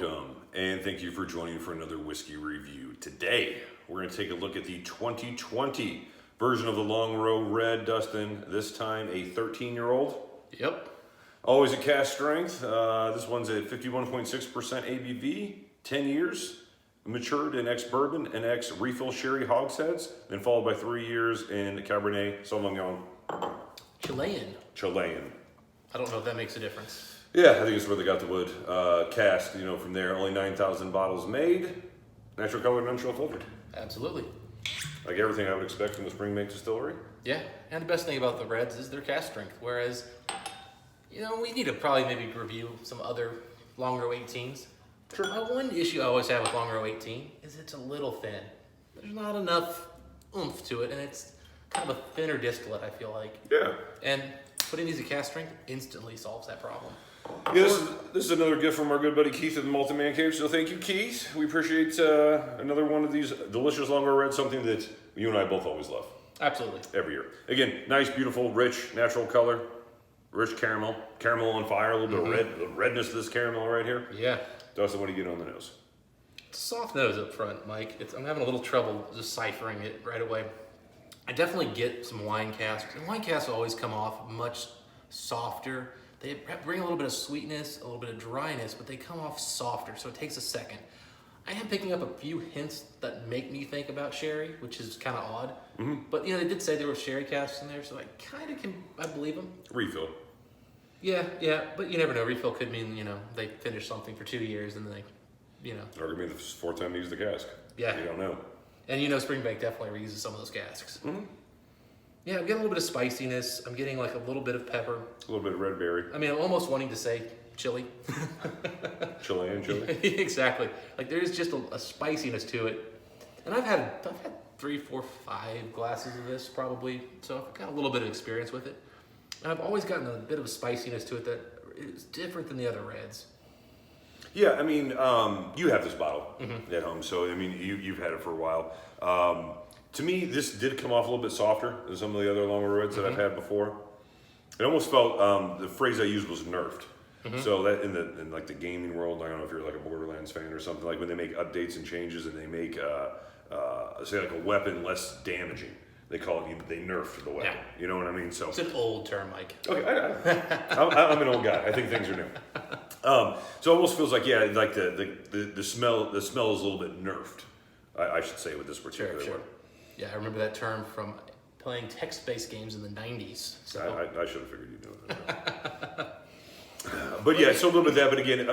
Welcome, and thank you for joining for another whiskey review. Today, we're going to take a look at the 2020 version of the Longrow Red, Dustin. This time, a 13-year-old. Yep. Always at cask strength. This one's at 51.6% ABV, 10 years, matured in ex-bourbon and ex-refill sherry hogsheads, then followed by 3 years in Cabernet Sauvignon. Chilean. I don't know if that makes a difference. Yeah, I think it's where they got the wood cask, from there. Only 9,000 bottles made, natural colored, natural filtered. Absolutely. Like everything I would expect from the Springbank distillery. Yeah, and the best thing about the Reds is their cask strength, whereas, we need to probably maybe review some other Longrow 18s. Sure. My one issue I always have with Longrow 18 is it's a little thin. There's not enough oomph to it, and it's kind of a thinner distillate, I feel like. Yeah. And putting these at cask strength instantly solves that problem. Yeah, this is another gift from our good buddy Keith at the Multi-Man Cave, so thank you, Keith. We appreciate another one of these delicious Longrow Reds, something that you and I both always love. Absolutely. Every year. Again, nice, beautiful, rich, natural color, rich caramel on fire, a little bit of red, the redness of this caramel right here. Yeah. Dustin, what do you get on the nose? It's a soft nose up front, Mike. I'm having a little trouble deciphering it right away. I definitely get some wine casks. And wine casks always come off much softer. They bring a little bit of sweetness, a little bit of dryness, but they come off softer, so it takes a second. I am picking up a few hints that make me think about sherry, which is kind of odd. Mm-hmm. But, they did say there were sherry casks in there, so I believe them. Refill. Yeah, but you never know. Refill could mean, they finished something for 2 years and then they, Or it could be the fourth time they use the cask. Yeah. You don't know. And Springbank definitely reuses some of those casks. Mm-hmm. Yeah, I'm getting a little bit of spiciness. I'm getting like a little bit of pepper. A little bit of red berry. I'm almost wanting to say chili. Chilean chili. Exactly. Like there's just a spiciness to it. And I've had 3, 4, 5 glasses of this probably. So I've got a little bit of experience with it. And I've always gotten a bit of a spiciness to it that is different than the other Reds. Yeah, you have this bottle at home, so you've had it for a while. To me, this did come off a little bit softer than some of the other Longrow Reds that I've had before. It almost felt the phrase I used was nerfed. So that in the gaming world, I don't know if you're like a Borderlands fan or something, like when they make updates and changes and they make say like a weapon less damaging. They call it, they nerfed the weapon. Yeah. You know what I mean? So it's an old term, Mike. Okay, I'm an old guy. I think things are new. So it almost feels like, like the smell is a little bit nerfed. I should say with this particular one. Yeah, I remember that term from playing text-based games in the 90s. So. I should have figured you knew it. But yeah, so a little bit of that. But again,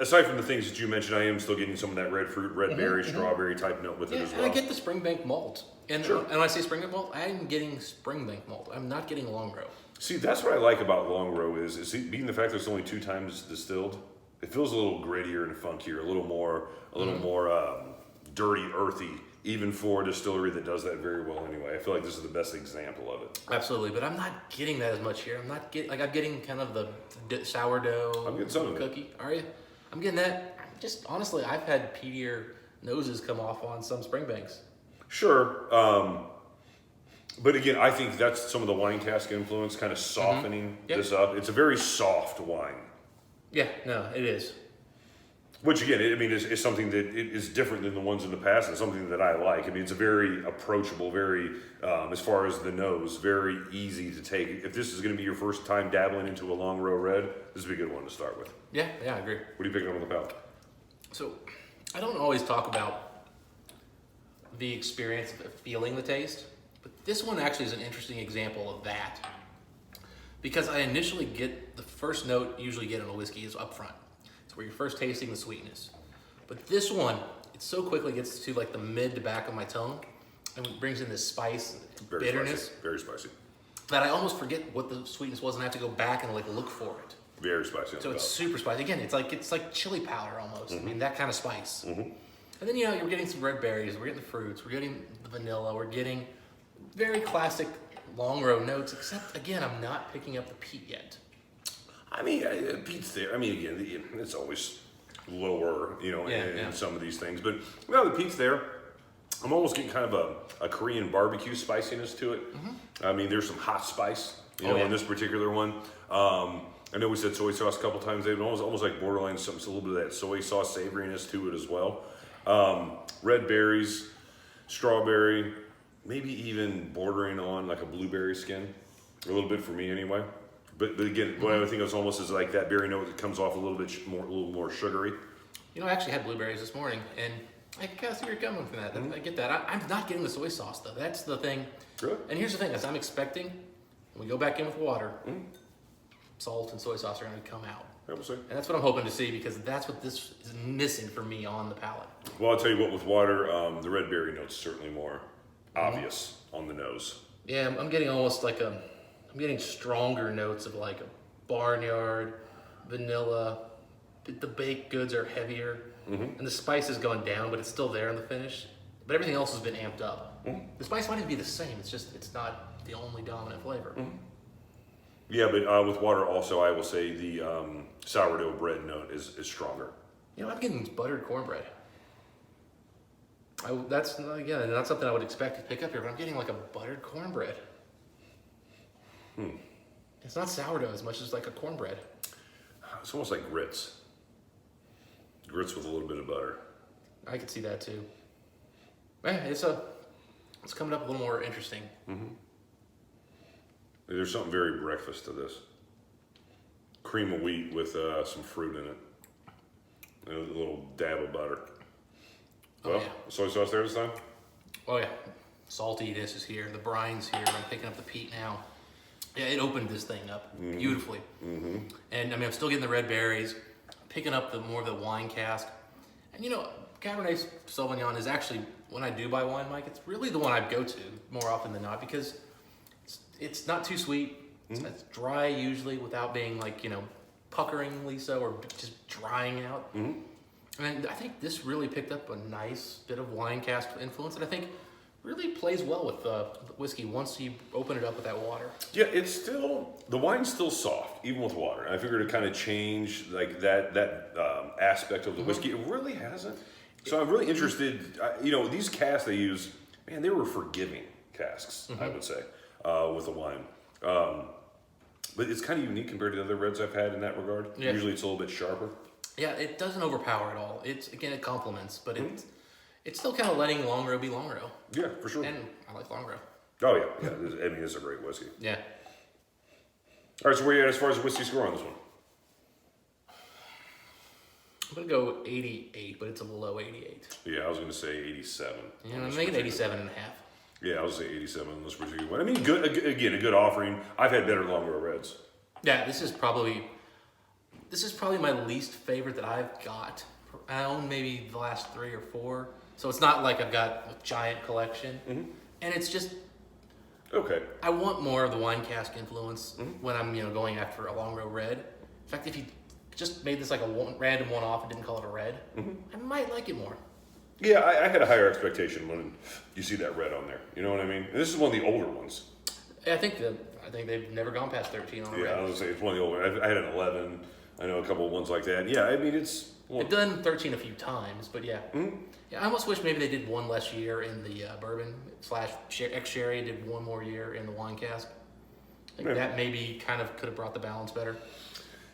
aside from the things that you mentioned, I am still getting some of that red fruit, red berry, strawberry type note with it as well. And I get the Springbank malt. And, sure. And when I say Springbank malt, I'm getting Springbank malt. I'm not getting Longrow. See, that's what I like about Longrow is being the fact that it's only 2 times distilled. It feels a little grittier and funkier, a little more dirty, earthy, even for a distillery that does that very well anyway. I feel like this is the best example of it. Absolutely, but I'm not getting that as much here. I'm getting kind of the sourdough. I'm getting some of cookie. Are you? I'm getting that. Just honestly, I've had peatier noses come off on some Springbanks. Sure. But again, I think that's some of the wine cask influence kind of softening this up. It's a very soft wine. Yeah, no, it is. Which again, is something that is different than the ones in the past, and something that I like. It's a very approachable, very, as far as the nose, very easy to take. If this is going to be your first time dabbling into a Longrow Red, this would be a good one to start with. Yeah, I agree. What are you picking up on the palate? So, I don't always talk about the experience of feeling the taste, but this one actually is an interesting example of that. Because I initially get the first note you usually get in a whiskey is up front. It's where you're first tasting the sweetness. But this one, it so quickly gets to like the mid to back of my tongue and it brings in this spice, very bitterness. Spicy. Very spicy. That I almost forget what the sweetness was and I have to go back and look for it. Very spicy. So it's super spicy. Again, it's like chili powder almost. That kind of spice. And then, you're getting some red berries, we're getting the fruits, we're getting the vanilla, we're getting very classic Longrow notes, except again, I'm not picking up the peat yet. Peat's there. Again, it's always lower, in some of these things. But the peat's there. I'm almost getting kind of a Korean barbecue spiciness to it. There's some hot spice, in this particular one. I know we said soy sauce a couple times. They almost like borderline something, a little bit of that soy sauce savoriness to it as well. Red berries, strawberry, maybe even bordering on like a blueberry skin, a little bit for me anyway. But again, what I think is almost is like that berry note that comes off a little more sugary. You know, I actually had blueberries this morning, and I kind of see where you're coming from that. I get that. I'm not getting the soy sauce though. That's the thing. Really? And here's the thing: as I'm expecting, when we go back in with water, salt and soy sauce are going to come out. Obviously. And that's what I'm hoping to see, because that's what this is missing for me on the palate. Well, I'll tell you what, with water, the red berry note's certainly more obvious on the nose. Yeah, I'm getting almost like I'm getting stronger notes of like a barnyard, vanilla. The baked goods are heavier, and the spice is going down, but it's still there in the finish. But everything else has been amped up. The spice might even be the same. It's not the only dominant flavor. Yeah, but with water also, I will say the sourdough bread note is stronger. You know, I'm getting buttered cornbread. That's again not something I would expect to pick up here, but I'm getting like a buttered cornbread. It's not sourdough as much as like a cornbread. It's almost like grits. Grits with a little bit of butter. I could see that too. Yeah, it's coming up a little more interesting. There's something very breakfast to this. Cream of wheat with some fruit in it. And a little dab of butter. Oh, Well, yeah. soy sauce there this time? Oh yeah, saltiness is here. The brine's here. I'm picking up the peat now. Yeah, it opened this thing up beautifully. And I mean, I'm still getting the red berries. Picking up more of the wine cask. And you know, Cabernet Sauvignon is actually, when I do buy wine, Mike, it's really the one I go to more often than not, because it's not too sweet. It's dry usually without being like, you know, puckeringly so, or just drying out. And I think this really picked up a nice bit of wine cask influence, and I think really plays well with the whiskey once you open it up with that water. Yeah, the wine's still soft, even with water. I figured it kind of change like that aspect of the whiskey. It really hasn't. So I'm really interested. You know, these casks they use, man, they were forgiving casks, I would say, with the wine. But it's kind of unique compared to the other reds I've had in that regard. Yeah. Usually it's a little bit sharper. Yeah, it doesn't overpower at all. It complements, but it's still kind of letting Longrow be Longrow. Yeah, for sure. And I like Longrow. Oh yeah. I mean, it's a great whiskey. Yeah. All right, so where are you at as far as the whiskey score on this one? I'm gonna go 88, but it's a low 88. Yeah, I was gonna say 87. Yeah, I'm making 87 and a half. Yeah, I was gonna say 87 on this particular one. I mean, a good offering. I've had better Longrow reds. Yeah, this is probably my least favorite that I've got. I own maybe the last 3 or 4, so it's not like I've got a giant collection. And it's just, Okay. I want more of the wine cask influence when I'm going after a Longrow red. In fact, if you just made this like a random one-off and didn't call it a red, I might like it more. Yeah, I had a higher expectation when you see that red on there. You know what I mean? And this is one of the older ones. I think they've never gone past 13 on a Yeah, red. I was gonna say it's one of the older. I had an 11. I know a couple of ones like that. Yeah, I mean it's. I've done 13 a few times, but yeah. Yeah, I almost wish maybe they did one less year in the bourbon / ex-sherry, did one more year in the wine cask. I think that maybe kind of could have brought the balance better.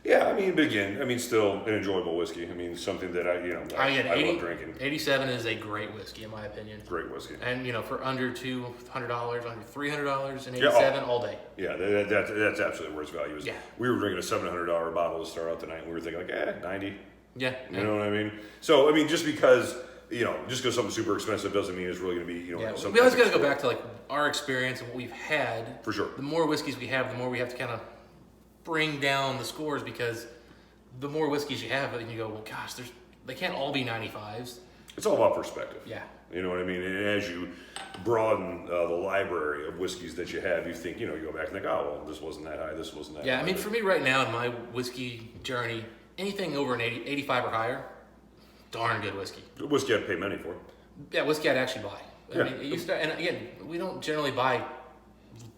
Yeah, I mean, but again, still an enjoyable whiskey. I mean, something that I love drinking. 87 is a great whiskey in my opinion. Great whiskey. And for under $200, under $300 and 87 all day. Yeah, that's absolutely where its value is. Yeah. We were drinking a $700 bottle to start out the night, and we were thinking like, 90. Yeah. You know what I mean? So I mean, just because something super expensive doesn't mean it's really going to be something. We always got to go back to like our experience and what we've had. For sure. The more whiskeys we have, the more we have to kind of bring down the scores, because the more whiskeys you have, and you go, well, gosh, they can't all be 95s. It's all about perspective. Yeah. You know what I mean? And as you broaden the library of whiskeys that you have, you think, you go back and think, oh, well, this wasn't that high, this wasn't that high. Yeah, I mean, for me right now in my whiskey journey, anything over an 85 or higher, darn good whiskey. Whiskey I'd pay money for. Yeah, whiskey I'd actually buy. Yeah. I mean, and again, we don't generally buy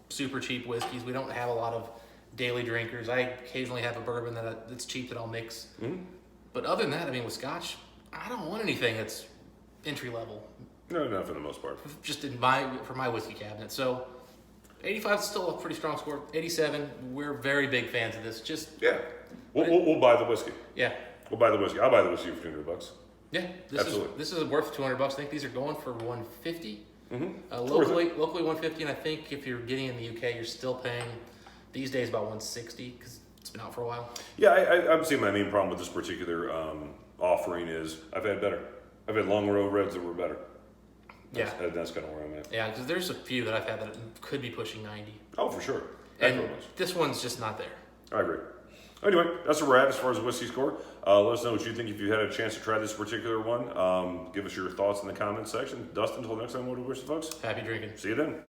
super cheap whiskeys. We don't have a lot of daily drinkers. I occasionally have a bourbon that's cheap that I'll mix. But other than that, I mean, with Scotch, I don't want anything that's entry level. No, not for the most part. Just for my whiskey cabinet. So 85 is still a pretty strong score. 87, we're very big fans of this. Just Yeah. We'll buy the whiskey. yeah. We'll buy the whiskey. I'll buy the whiskey for $200. Yeah, Absolutely. This is worth $200. I think these are going for $150. Mm-hmm. Locally $150, and I think if you're getting in the UK, you're still paying these days about $160 because it's been out for a while. Yeah, I would say my main problem with this particular offering is I've had better. I've had Longrow reds that were better. That's kind of where I'm at. Yeah, because there's a few that I've had that could be pushing 90. Oh, for sure. And this one's just not there. I agree. Anyway, that's where we're at as far as the whiskey score. Let us know what you think if you had a chance to try this particular one. Give us your thoughts in the comments section. Dustin, until next time, what do we wish the folks? Happy drinking. See you then.